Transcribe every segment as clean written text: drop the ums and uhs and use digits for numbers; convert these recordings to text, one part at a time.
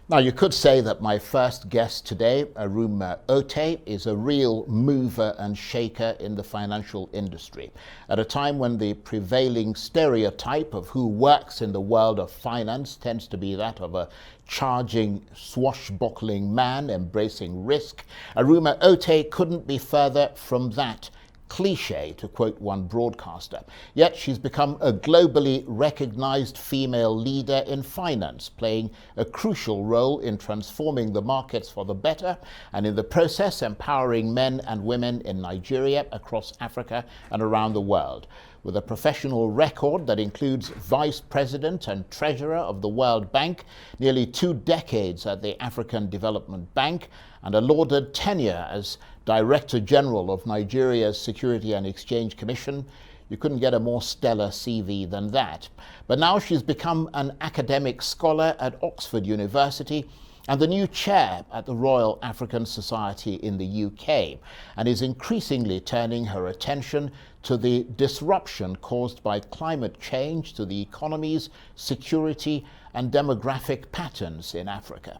Now, you could say that my first guest today, Arunma Oteh, is a real mover and shaker in the financial industry. At a time when the prevailing stereotype of who works in the world of finance tends to be that of a charging, swashbuckling man embracing risk, Arunma Oteh couldn't be further from that cliche, to quote one broadcaster. Yet she's become a globally recognized female leader in finance, playing a crucial role in transforming the markets for the better and in the process empowering men and women in Nigeria, across Africa and around the world. With a professional record that includes Vice President and Treasurer of the World Bank, nearly 2 decades at the African Development Bank, and a lauded tenure as Director General of Nigeria's Security and Exchange Commission, you couldn't get a more stellar CV than that. But now she's become an academic scholar at Oxford University and the new chair at the Royal African Society in the UK, and is increasingly turning her attention to the disruption caused by climate change to the economies, security and demographic patterns in Africa.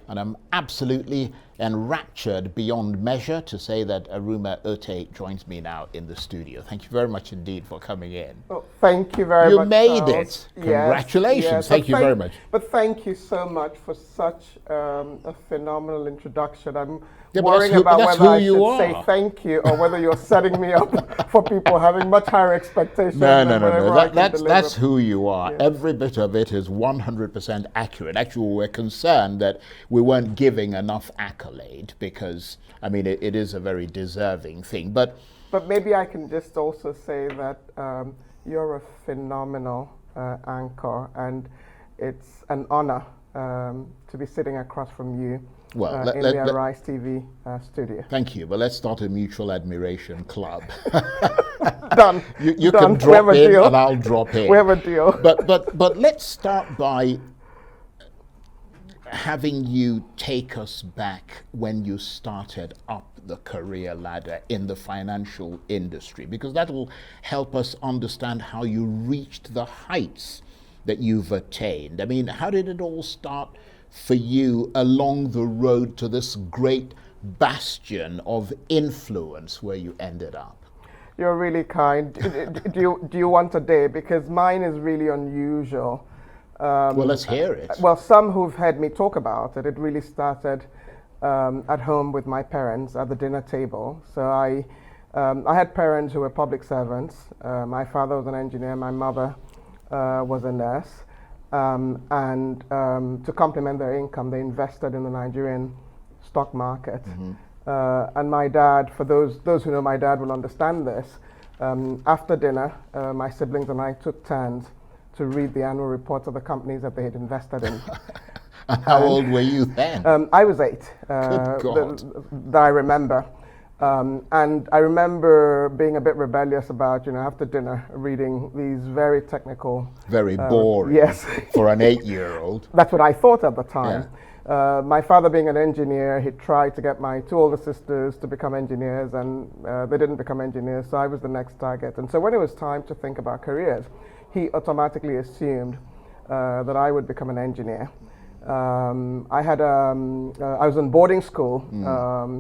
And I'm absolutely enraptured beyond measure to say that Arunma Oteh joins me now in the studio. Thank you very much indeed for coming in. Oh, thank you very much. You made Charles. it. Congratulations. Yes. Thank you very much. But thank you so much for such a phenomenal introduction. I'm Yeah, worrying about whether I should say are. thank you or whether you're setting me up for people having much higher expectations. No. That's who you are. Yeah. Every bit of it is 100% accurate. Actually, we're concerned that we weren't giving enough accolade because, I mean, it is a very deserving thing. But maybe I can just also say that you're a phenomenal anchor, and it's an honor to be sitting across from you. Well, in the Arise TV studio. Thank you. But let's start a mutual admiration club. Done. You Done. can drop in deal. and I'll drop in. We have a deal. But let's start by having you take us back when you started up the career ladder in the financial industry, because that will help us understand how you reached the heights that you've attained. I mean, how did it all start for you along the road to this great bastion of influence where you ended up? You're really kind. do you want a day? Because mine is really unusual. Well, let's hear it. Well, some who've heard me talk about it, it really started at home with my parents at the dinner table. So I had parents who were public servants. My father was an engineer, my mother was a nurse. And to complement their income, they invested in the Nigerian stock market. Mm-hmm. And my dad, for those who know my dad will understand this, after dinner, my siblings and I took turns to read the annual reports of the companies that they had invested in. How old were you then? I was 8. Good God. That I remember. And I remember being a bit rebellious about, after dinner, reading these very technical... Very boring. Yes. For an 8-year-old. That's what I thought at the time. Yeah. My father being an engineer, he tried to get my 2 older sisters to become engineers, and they didn't become engineers, so I was the next target. And so when it was time to think about careers, he automatically assumed that I would become an engineer. I was in boarding school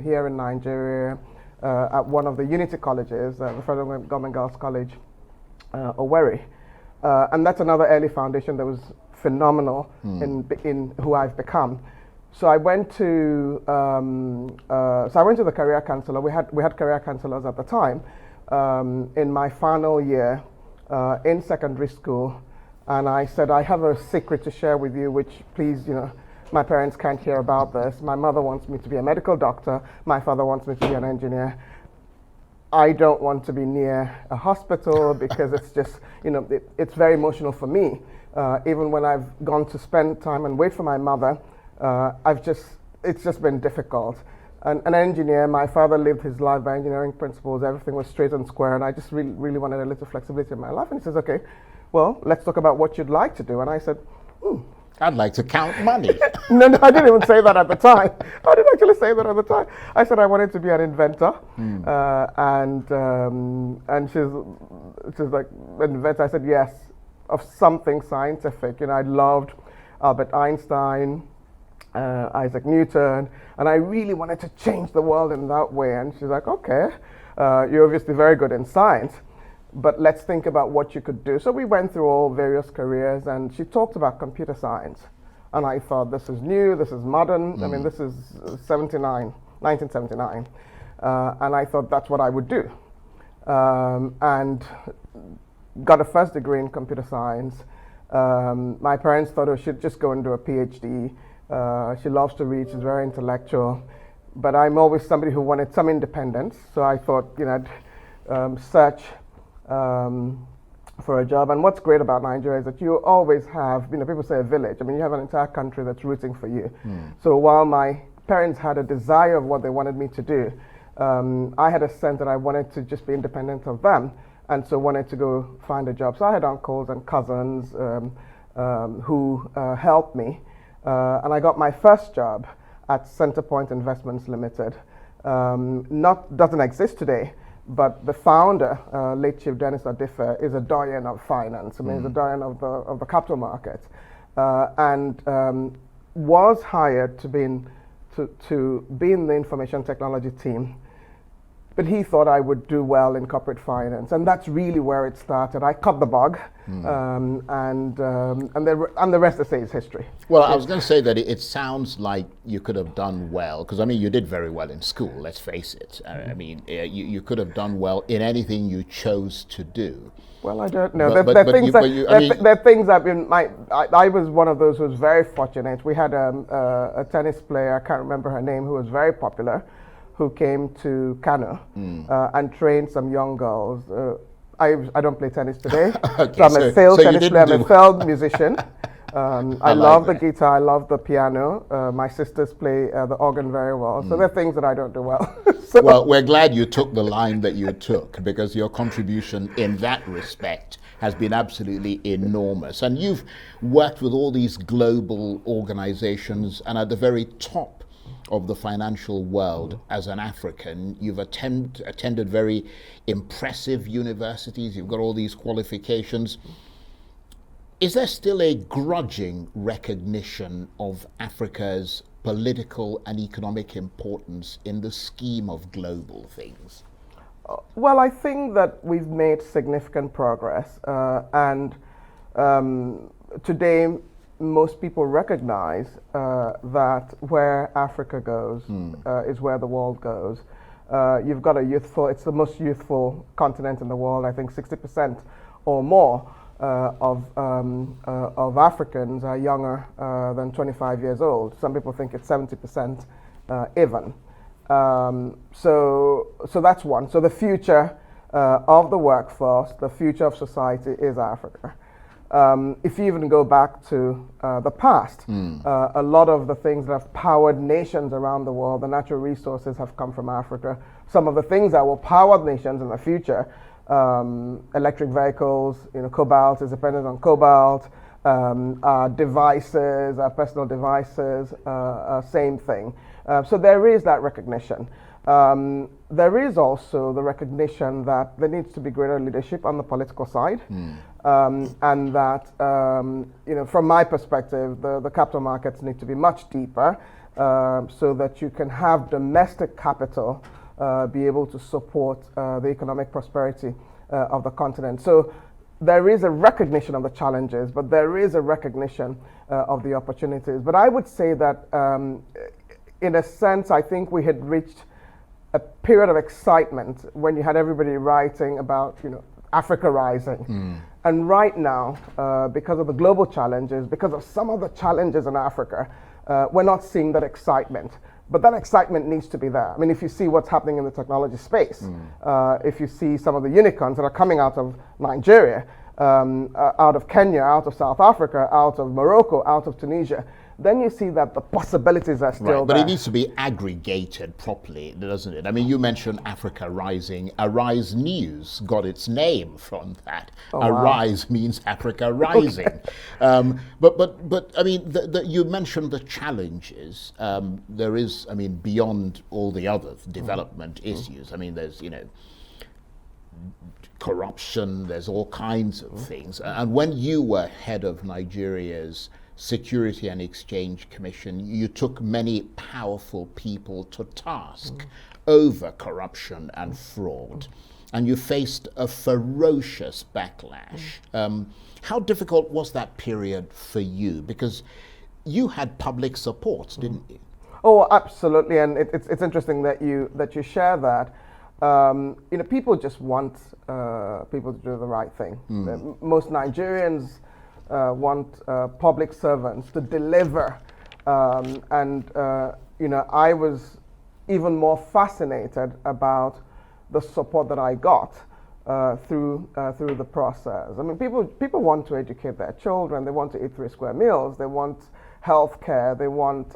here in Nigeria at one of the Unity colleges, the Federal Government Girls College, Owerri. And that's another early foundation that was phenomenal in who I've become. So I went to the career counselor. We had career counselors at the time. In my final year in secondary school. And I said, I have a secret to share with you, which please, my parents can't hear about this. My mother wants me to be a medical doctor. My father wants me to be an engineer. I don't want to be near a hospital because it's just, it's very emotional for me. Even when I've gone to spend time and wait for my mother, it's just been difficult. An engineer, my father lived his life by engineering principles. Everything was straight and square, and I just really wanted a little flexibility in my life. And he says, okay, well, let's talk about what you'd like to do. And I said, I'd like to count money. No, I didn't even say that at the time. I didn't actually say that at the time. I said I wanted to be an inventor. And she's like, an inventor? I said, yes, of something scientific. I loved Albert Einstein, Isaac Newton, and I really wanted to change the world in that way. And she's like, okay, you're obviously very good in science, but let's think about what you could do. So we went through all various careers, and she talked about computer science. And I thought, this is new, this is modern. I mean, this is 1979. And I thought that's what I would do. And got a first degree in computer science. My parents thought I should just go and do a PhD. She loves to read, she's very intellectual. But I'm always somebody who wanted some independence. So I thought, I'd search for a job. And what's great about Nigeria is that you always have, people say a village. I mean, you have an entire country that's rooting for you. So while my parents had a desire of what they wanted me to do, I had a sense that I wanted to just be independent of them, and so wanted to go find a job. So I had uncles and cousins who helped me, and I got my first job at Centerpoint Investments Limited. Doesn't exist today, but the founder, late Chief Dennis Odeh, is a doyen of finance. I mean, he's a doyen of the capital market, and was hired to be in the information technology team. But he thought I would do well in corporate finance, and that's really where it started. I cut the bug, and the rest, I say, is history. Well, I was going to say that it sounds like you could have done well, because I mean, you did very well in school. Let's face it. I mean, you could have done well in anything you chose to do. Well, I don't know. There are things I've been. I was one of those who was very fortunate. We had a tennis player, I can't remember her name, who was very popular, who came to Kano and trained some young girls. I don't play tennis today, okay, so I'm a failed tennis player. I'm a failed musician. I love the guitar, I love the piano. My sisters play the organ very well. So there are things that I don't do well. So well, we're glad you took the line that you took, because your contribution in that respect has been absolutely enormous. And you've worked with all these global organizations, and at the very top of the financial world as an African. You've attended very impressive universities. You've got all these qualifications. Is there still a grudging recognition of Africa's political and economic importance in the scheme of global things? Well, I think that we've made significant progress, and today most people recognize that where Africa goes is where the world goes. You've got it's the most youthful continent in the world. I think 60% or more of Africans are younger than 25 years old. Some people think it's 70% even. So that's one. So the future of the workforce, the future of society is Africa. If you even go back to the past, a lot of the things that have powered nations around the world, the natural resources have come from Africa. Some of the things that will power nations in the future, electric vehicles, cobalt is dependent on cobalt, our devices, our personal devices, same thing. So there is that recognition. There is also the recognition that there needs to be greater leadership on the political side. And that, from my perspective, the capital markets need to be much deeper so that you can have domestic capital be able to support the economic prosperity of the continent. So there is a recognition of the challenges, but there is a recognition of the opportunities. But I would say that, in a sense, I think we had reached a period of excitement when you had everybody writing about, Africa rising. And right now, because of the global challenges, because of some of the challenges in Africa, we're not seeing that excitement. But that excitement needs to be there. I mean, if you see what's happening in the technology space, if you see some of the unicorns that are coming out of Nigeria, out of Kenya, out of South Africa, out of Morocco, out of Tunisia, then you see that the possibilities are still there. But it needs to be aggregated properly, doesn't it? I mean, you mentioned Africa Rising. Arise News got its name from that. Arise means Africa Rising. Okay. But I mean, you mentioned the challenges. There is, I mean, beyond all the other development issues. I mean, there's, corruption, there's all kinds of things. And when you were head of Nigeria's Security and Exchange Commission, you took many powerful people to task over corruption and fraud, and you faced a ferocious backlash. How difficult was that period for you? Because you had public support, didn't you? Oh, absolutely, and it's interesting that you share that. People just want people to do the right thing. Most Nigerians want public servants to deliver, I was even more fascinated about the support that I got through the process. I mean, people want to educate their children. They want to eat 3 square meals. They want health care. They want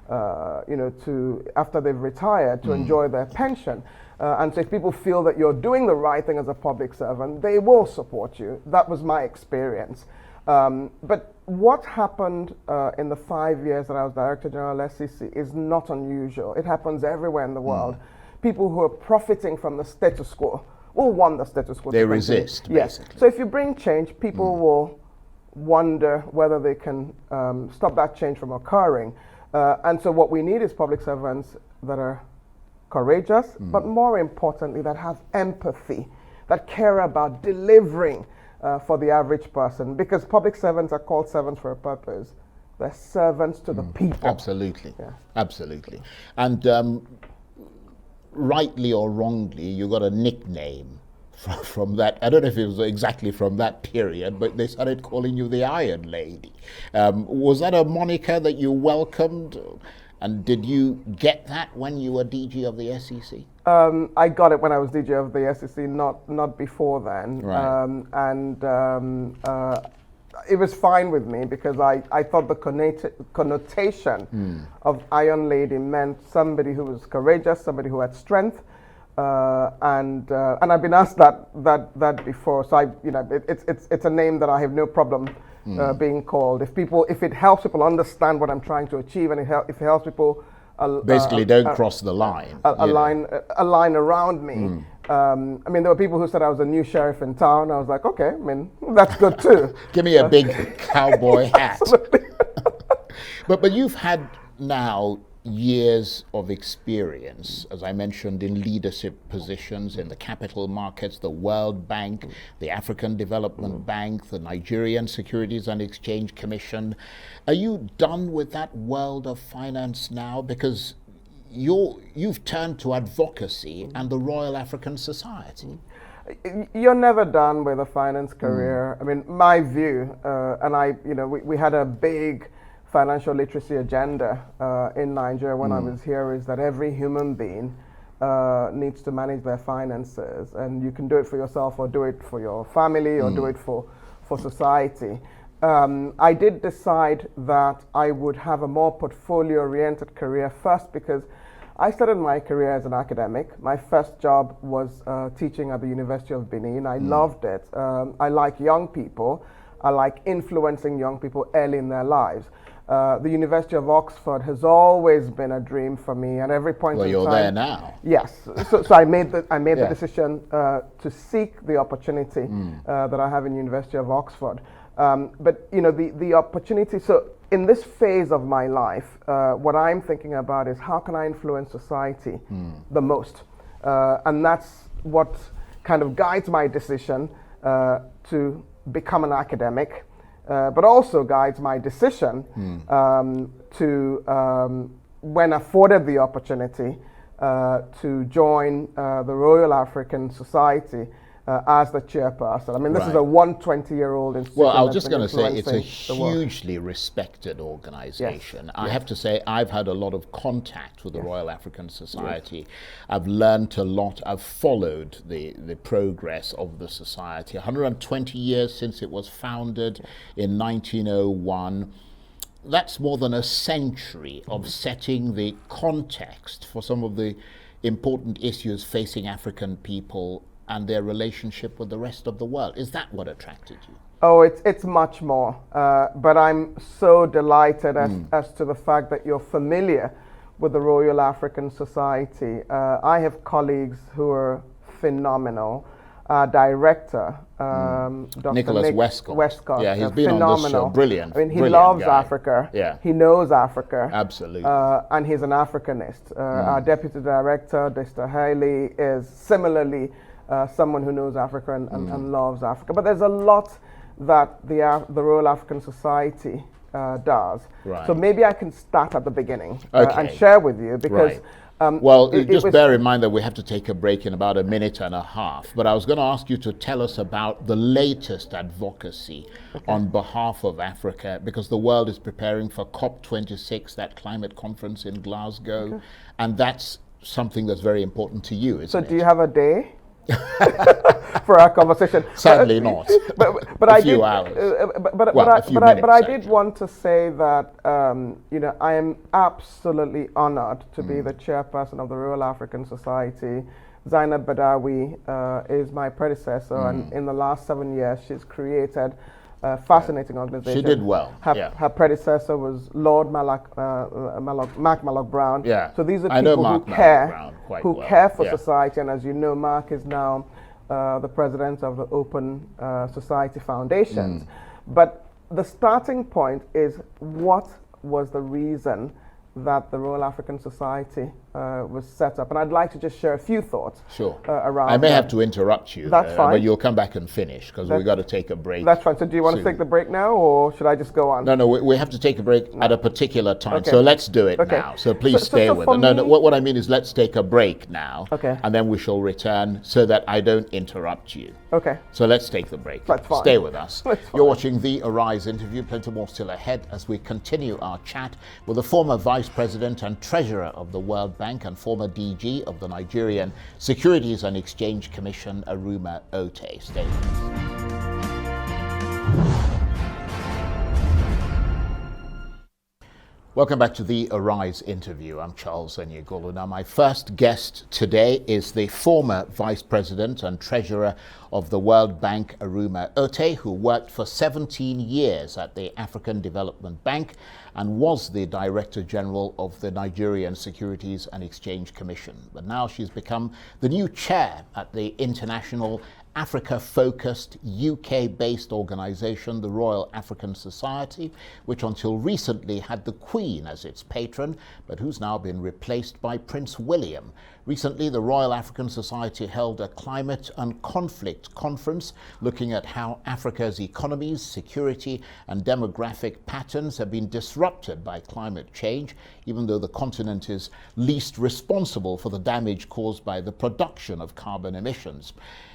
to, after they've retired, to enjoy their pension. And so if people feel that you're doing the right thing as a public servant, they will support you. That was my experience. But what happened in the 5 years that I was Director General SEC is not unusual. It happens everywhere in the world. People who are profiting from the status quo will want the status quo. They resist, basically. Yes. So if you bring change, people will wonder whether they can stop that change from occurring. And so what we need is public servants that are courageous, but more importantly, that have empathy, that care about delivering for the average person. Because public servants are called servants for a purpose. They're servants to the people. Absolutely, absolutely. And rightly or wrongly, you got a nickname from that. I don't know if it was exactly from that period, but they started calling you the Iron Lady. Was that a moniker that you welcomed? And did you get that when you were DG of the SEC? I got it when I was DG of the SEC, not before then. Right. It was fine with me because I thought the connotation of Iron Lady meant somebody who was courageous, somebody who had strength, and I've been asked that before. So it's a name that I have no problem being called. If it helps people understand what I'm trying to achieve, and if it helps people basically don't cross the line, a line around me. I mean, there were people who said I was a new sheriff in town. I was like, okay, I mean, that's good too. Give me a big cowboy hat. Absolutely. But you've had now years of experience, as I mentioned, in leadership positions in the capital markets, the World Bank, the African Development Bank, the Nigerian Securities and Exchange Commission. Are you done with that world of finance now? Because you've turned to advocacy and the Royal African Society. You're never done with a finance career. I mean, my view, we had a big financial literacy agenda in Nigeria when I was here, is that every human being needs to manage their finances, and you can do it for yourself or do it for your family or do it for society. I did decide that I would have a more portfolio-oriented career first because I started my career as an academic. My first job was teaching at the University of Benin. I loved it. I like young people. I like influencing young people early in their lives. The University of Oxford has always been a dream for me. At every point in time. Well, you're there now. Yes. So I made the decision to seek the opportunity that I have in University of Oxford. But the opportunity. So in this phase of my life, what I'm thinking about is how can I influence society the most, and that's what kind of guides my decision to become an academic. But also guides my decision to, when afforded the opportunity, to join the Royal African Society as the chairperson. I mean, this is a 120-year-old institution. Well, I was just going to say it's a hugely respected organization. Yes. I have to say I've had a lot of contact with the Royal African Society. Yes. I've learned a lot. I've followed the progress of the society. 120 years since it was founded in 1901. That's more than a century of setting the context for some of the important issues facing African people and their relationship with the rest of the world. Is that what attracted you? Oh, it's much more. But I'm so delighted as to the fact that you're familiar with the Royal African Society. I have colleagues who are phenomenal. our director, Dr. Nicholas Nick Westcott. Yeah, he's been phenomenal. on this show. Brilliant. I mean, he brilliant loves guy. Africa. Yeah. He knows Africa. Absolutely. And he's an Africanist. Our deputy director, Dr. Haley, is similarly someone who knows Africa and loves Africa. But there's a lot that the Royal African Society does. Right. So maybe I can start at the beginning Okay. and share with you because. Right. Well, just bear in mind that we have to take a break in about a minute and a half. But I was going to ask you to tell us about the latest advocacy on behalf of Africa, because the world is preparing for COP26, that climate conference in Glasgow, and that's something that's very important to you, isn't it? So do you have a day for our conversation? Sadly not. But a I few did, hours. a few minutes, but I did actually. want to say that I am absolutely honored to be the chairperson of the Royal African Society. Zainab Badawi is my predecessor, and in the last 7 years, she's created a fascinating organization. She did well. Her predecessor was Lord Mark Malloch Brown. Yeah. So these are I know people Mark who care, Malloch Brown quite who well. care for Yeah. society. And as you know, Mark is now the president of the Open Society Foundations. But the starting point is, what was the reason that the Royal African Society was set up? And I'd like to just share a few thoughts around I may that. have to interrupt you. That's fine. But you'll come back and finish, because we've got to take a break. That's fine. So do you want to take the break now, or should I just go on? No, we have to take a break at a particular time. Okay. So let's do it Okay. now. So please stay with for us. No, me- what I mean is, let's take a break now. Okay. And then we shall return so that I don't interrupt you. Okay. So let's take the break. That's fine. Stay with us. That's You're fine. watching the Arise interview. Plenty more still ahead as we continue our chat with the former Vice President and Treasurer of the World Bank and former DG of the Nigerian Securities and Exchange Commission, Arunma Oteh. Stay with us. Welcome back to the Arise interview. I'm Charles Enyegolu. Now, my first guest today is the former Vice President and Treasurer of the World Bank, Arunma Oteh, who worked for 17 years at the African Development Bank and was the Director General of the Nigerian Securities and Exchange Commission. But now she's become the new chair at the international Africa-focused, UK-based organisation, the Royal African Society, which until recently had the Queen as its patron, but who's now been replaced by Prince William. Recently, the Royal African Society held a climate and conflict conference looking at how Africa's economies, security and demographic patterns have been disrupted by climate change, even though the continent is least responsible for the damage caused by the production of carbon emissions.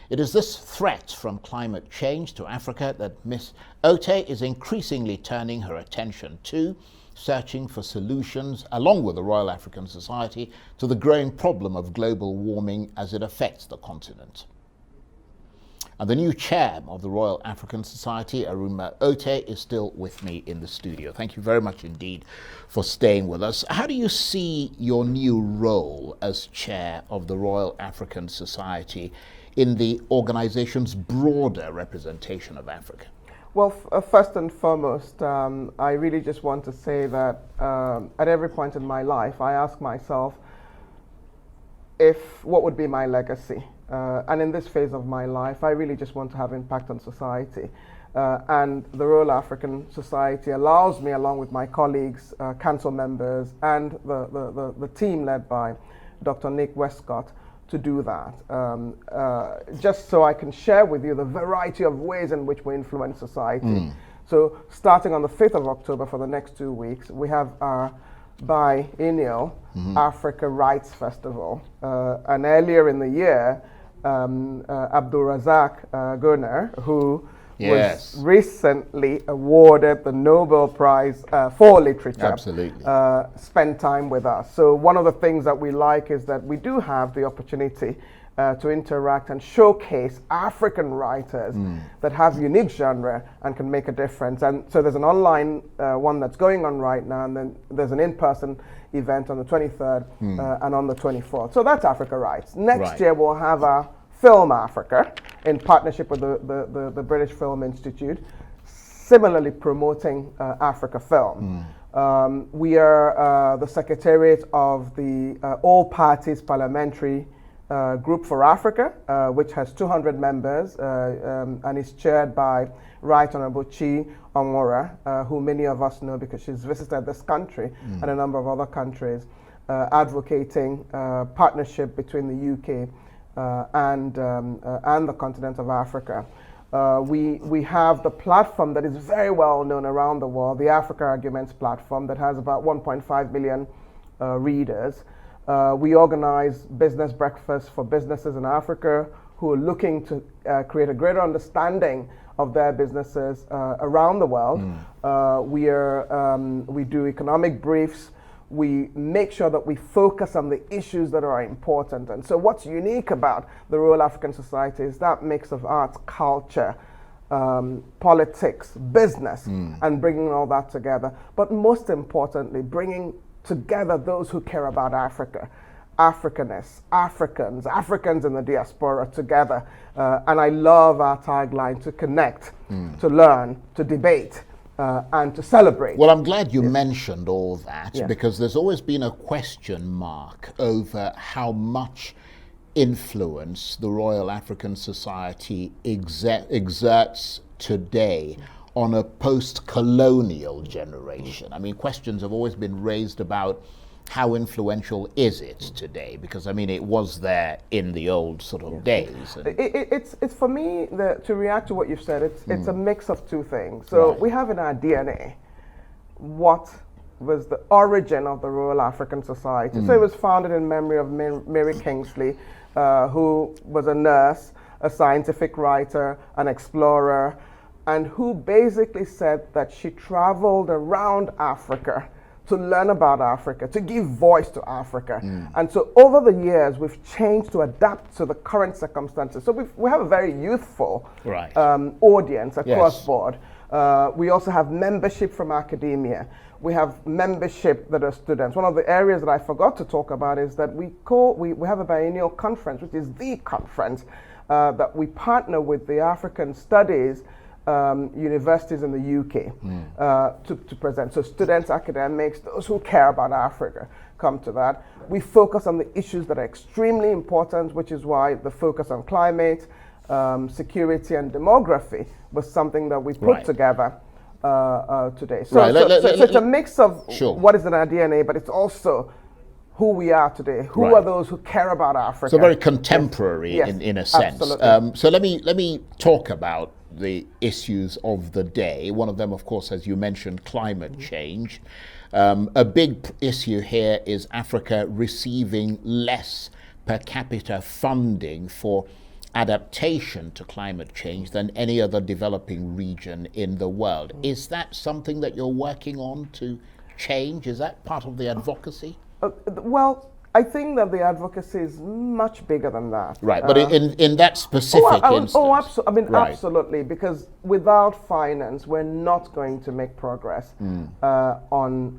It is this threat from climate change to Africa that Ms. Oteh is increasingly turning her attention to, searching for solutions, along with the Royal African Society, to the growing problem of global warming as it affects the continent. And the new chair of the Royal African Society, Arunma Oteh, is still with me in the studio. Thank you very much indeed for staying with us. How do you see your new role as chair of the Royal African Society in the organization's broader representation of Africa? Well, first and foremost, I really just want to say that at every point in my life, I ask myself what would be my legacy. And in this phase of my life, I really just want to have impact on society. And the Royal African Society allows me, along with my colleagues, council members, and the team led by Dr. Nick Westcott, to do that, just so I can share with you the variety of ways in which we influence society. So starting on the 5th of October for the next 2 weeks, we have our biennial Africa Rights Festival. And earlier in the year, Abdul Razak Gurner, who was recently awarded the Nobel Prize for Literature, Absolutely. Spend time with us. So one of the things that we like is that we do have the opportunity to interact and showcase African writers that have unique genre and can make a difference. And so there's an online one that's going on right now, and then there's an in-person event on the 23rd and on the 24th. So that's Africa Rights. Next year we'll have our Film Africa in partnership with the British Film Institute, similarly promoting Africa film. We are the Secretariat of the All Parties Parliamentary Group for Africa, which has 200 members and is chaired by Right Honorable Chi Onwora, who many of us know because she's visited this country and a number of other countries, advocating partnership between the UK and the continent of Africa. We have the platform that is very well known around the world, the Africa Arguments platform, that has about 1.5 million readers. We organize business breakfasts for businesses in Africa who are looking to create a greater understanding of their businesses around the world. We do economic briefs. We make sure that we focus on the issues that are important. And so what's unique about the Royal African Society is that mix of arts, culture, politics, business, and bringing all that together. But most importantly, bringing together those who care about Africa, Africanists, Africans in the diaspora together. And I love our tagline: to connect, to learn, to debate, and to celebrate. Well, I'm glad you mentioned all that, because there's always been a question mark over how much influence the Royal African Society exerts today on a post-colonial generation. I mean, questions have always been raised about how influential is it today? Because, I mean, it was there in the old sort of days. It's for me, to react to what you've said, it's a mix of two things. So we have in our DNA what was the origin of the Royal African Society. So it was founded in memory of Mary Kingsley, who was a nurse, a scientific writer, an explorer, and who basically said that she traveled around Africa to learn about Africa, to give voice to Africa. And so over the years, we've changed to adapt to the current circumstances. So we have a very youthful audience across board. We also have membership from academia. We have membership that are students. One of the areas that I forgot to talk about is that we have a biennial conference, which is the conference that we partner with the African Studies universities in the UK to present. So students, academics, those who care about Africa come to that. We focus on the issues that are extremely important, which is why the focus on climate, security and demography was something that we put together today. So, it's a mix of what is in our DNA, but it's also who we are today. Who are those who care about Africa? So very contemporary in a sense. So let me talk about the issues of the day. One of them, of course, as you mentioned, climate change. A big issue here is Africa receiving less per capita funding for adaptation to climate change than any other developing region in the world. Is that something that you're working on to change? Is that part of the advocacy? Well, I think that the advocacy is much bigger than that. Right, but in that specific instance. Absolutely, because without finance, we're not going to make progress on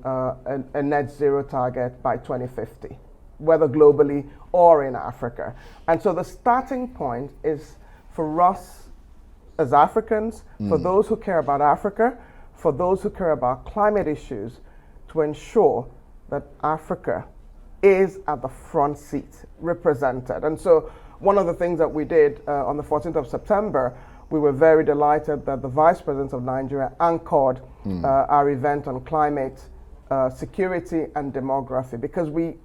a net zero target by 2050, whether globally or in Africa. And so the starting point is for us as Africans, for those who care about Africa, for those who care about climate issues, to ensure that Africa is at the front seat, represented. And so one of the things that we did on the 14th of September, we were very delighted that the Vice President of Nigeria anchored our event on climate, security and demography, because we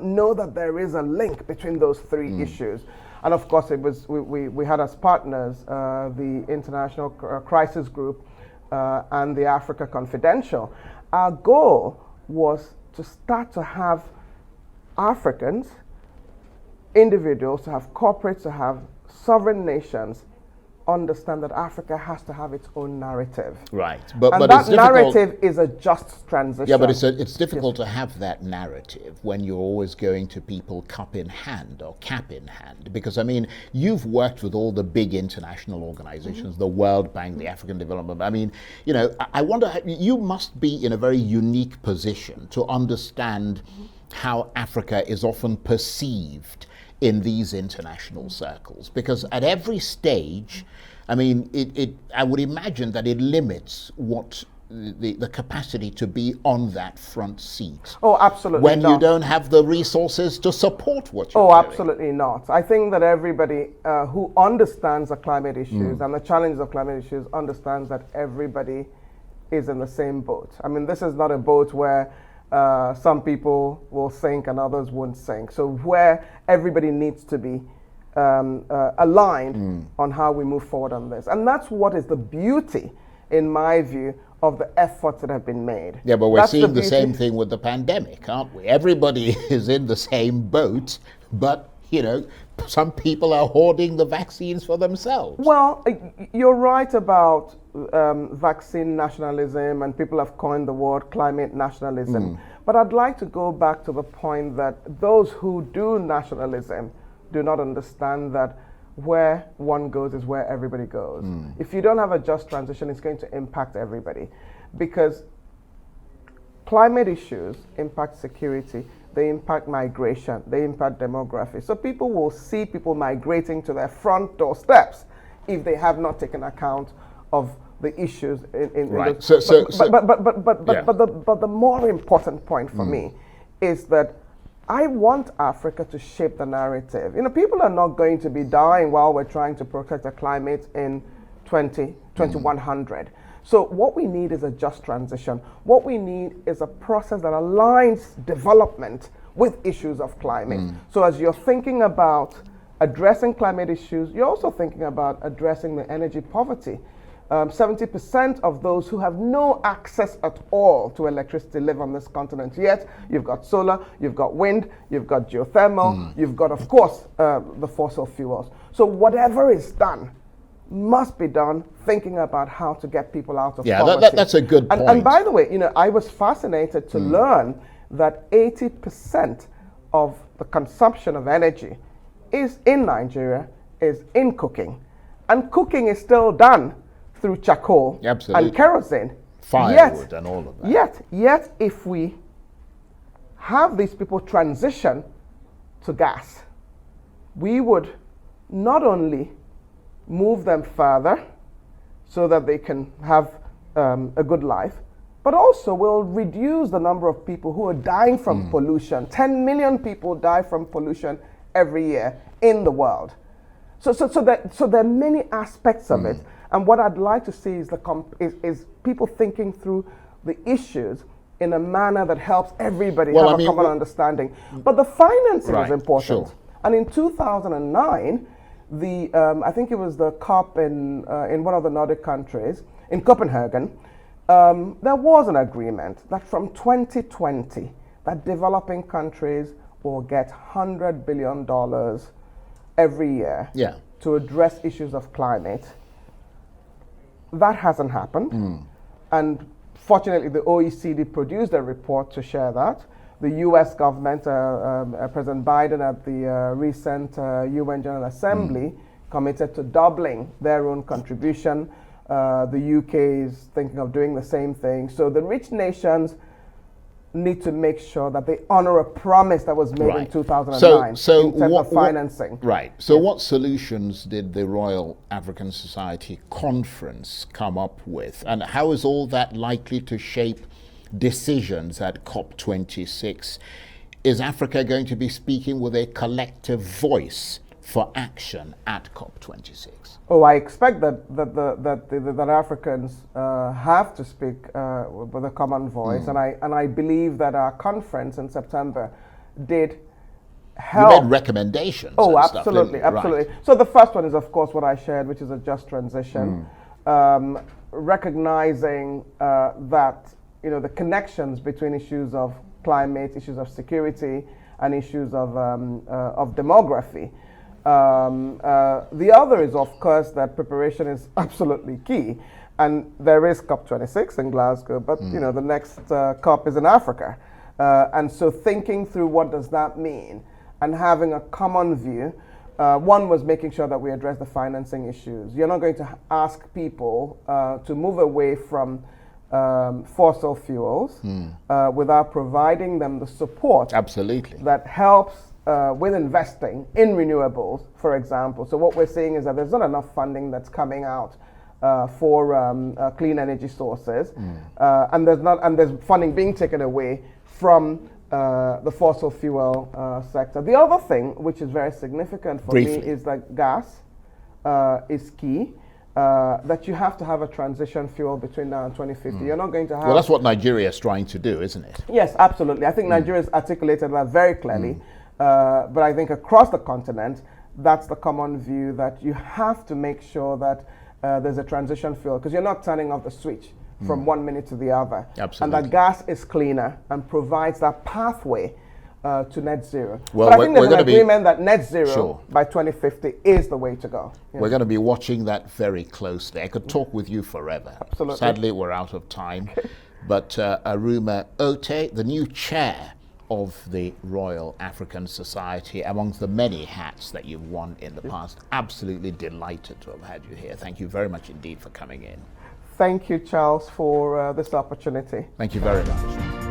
know that there is a link between those three issues. And of course, it was we had as partners the International Crisis Group and the Africa Confidential. Our goal was to start to have Africans, individuals, to have corporates, to have sovereign nations understand that Africa has to have its own narrative. Right. And that narrative is a just transition. Yeah, but it's difficult to have that narrative when you're always going to people cup in hand or cap in hand. Because, I mean, you've worked with all the big international organizations, the World Bank, the African Development. I mean, you know, I wonder, you must be in a very unique position to understand how Africa is often perceived in these international circles, because at every stage, I mean, I would imagine that it limits what the capacity to be on that front seat. Oh, absolutely when not. You don't have the resources to support what you're doing. doing. Absolutely not. I think that everybody who understands the climate issues and the challenges of climate issues understands that everybody is in the same boat. I mean, this is not a boat where some people will sink and others won't sink. So where everybody needs to be aligned on how we move forward on this. And that's what is the beauty, in my view, of the efforts that have been made. Yeah, but we're seeing the same thing with the pandemic, aren't we? Everybody is in the same boat, but, you know, some people are hoarding the vaccines for themselves. Well, you're right about vaccine nationalism, and people have coined the word climate nationalism. But I'd like to go back to the point that those who do nationalism do not understand that where one goes is where everybody goes. If you don't have a just transition, it's going to impact everybody, because climate issues impact security, they impact migration, they impact demography. So people will see people migrating to their front doorsteps if they have not taken account of the issues in right. But the more important point for me is that I want Africa to shape the narrative. You know, people are not going to be dying while we're trying to protect the climate in 2100. So what we need is a just transition. What we need is a process that aligns development with issues of climate. So as you're thinking about addressing climate issues, you're also thinking about addressing the energy poverty. 70% of those who have no access at all to electricity live on this continent. Yet you've got solar, you've got wind, you've got geothermal, you've got, of course, the fossil fuels. So whatever is done must be done thinking about how to get people out of poverty. Yeah, that's a good point. And by the way, you know, I was fascinated to learn that 80% of the consumption of energy is in Nigeria is in cooking. And cooking is still done through charcoal and kerosene. Firewood and all of that. Yet, if we have these people transition to gas, we would not only move them further so that they can have a good life, but also will reduce the number of people who are dying from pollution. 10 million people die from pollution every year in the world. So there are many aspects of it. And what I'd like to see is people thinking through the issues in a manner that helps everybody have a common understanding. But the financing is important. Sure. And in 2009, I think it was the COP in one of the Nordic countries, in Copenhagen, there was an agreement that from 2020, that developing countries will get $100 billion every year to address issues of climate. That hasn't happened. And fortunately, the OECD produced a report to share that. The US government, President Biden at the recent UN General Assembly committed to doubling their own contribution. The UK is thinking of doing the same thing. So the rich nations need to make sure that they honor a promise that was made in 2009 in terms of financing. So what solutions did the Royal African Society Conference come up with? And how is all that likely to shape decisions at COP26? Is Africa going to be speaking with a collective voice for action at COP26? Oh, I expect that Africans have to speak with a common voice, and I believe that our conference in September did help. You made recommendations. Oh, absolutely, absolutely. Right. So the first one is, of course, what I shared, which is a just transition, recognizing that the connections between issues of climate, issues of security, and issues of demography. The other is, of course, that preparation is absolutely key. And there is COP26 in Glasgow, but the next COP is in Africa. And so thinking through what does that mean and having a common view, one was making sure that we address the financing issues. You're not going to ask people to move away from fossil fuels without providing them the support that helps with investing in renewables, for example. So what we're seeing is that there's not enough funding that's coming out for clean energy sources, and there's funding being taken away from the fossil fuel sector. The other thing, which is very significant for me, is that gas is key. That you have to have a transition fuel between now and 2050. You're not going to have... Well, that's what Nigeria is trying to do, isn't it? Yes, absolutely. I think Nigeria has articulated that very clearly. But I think across the continent, that's the common view, that you have to make sure that there's a transition fuel, because you're not turning off the switch from 1 minute to the other. Absolutely. And that gas is cleaner and provides that pathway to net zero. Well, but I think there's an agreement that net zero by 2050 is the way to go. Yeah. We're going to be watching that very closely. I could talk with you forever. Absolutely. Sadly, we're out of time. But Arunma Oteh, the new chair of the Royal African Society, amongst the many hats that you've worn in the past, absolutely delighted to have had you here. Thank you very much indeed for coming in. Thank you, Charles, for this opportunity. Thank you very much.